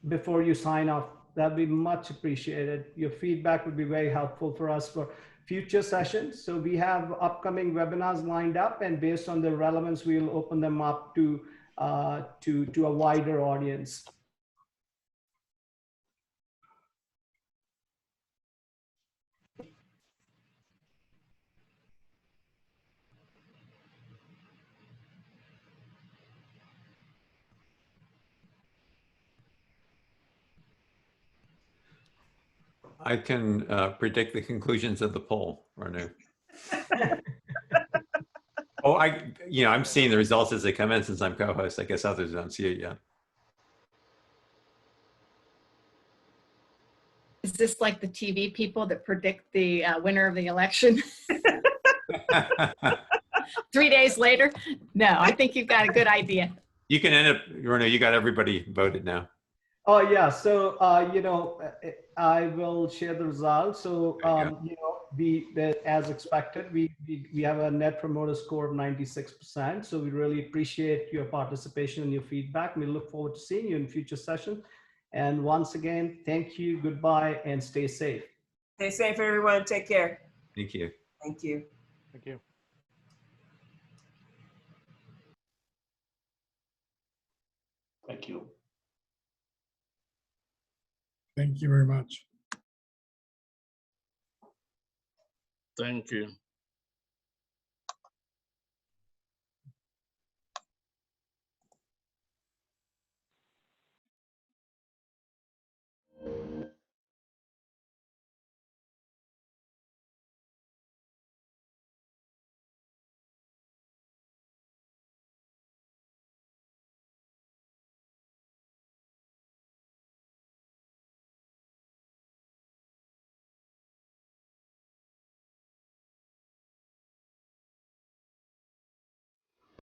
before you sign off. That'd be much appreciated. Your feedback would be very helpful for us for future sessions. So we have upcoming webinars lined up, and based on the relevance, we'll open them up to a wider audience. I can predict the conclusions of the poll, Ranu. Oh, I'm seeing the results as they come in since I'm co-host. I guess others don't see it yet. Is this like the TV people that predict the winner of the election 3 days later? No, I think you've got a good idea. You can end up, Ranu, you got everybody voted now. Oh yeah, so I will share the results. So as expected, we have a net promoter score of 96%. So we really appreciate your participation and your feedback. We look forward to seeing you in future sessions. And once again, thank you, goodbye, and stay safe. Stay safe, everyone. Take care. Thank you. Thank you. Thank you. Thank you. Thank you very much. Thank you.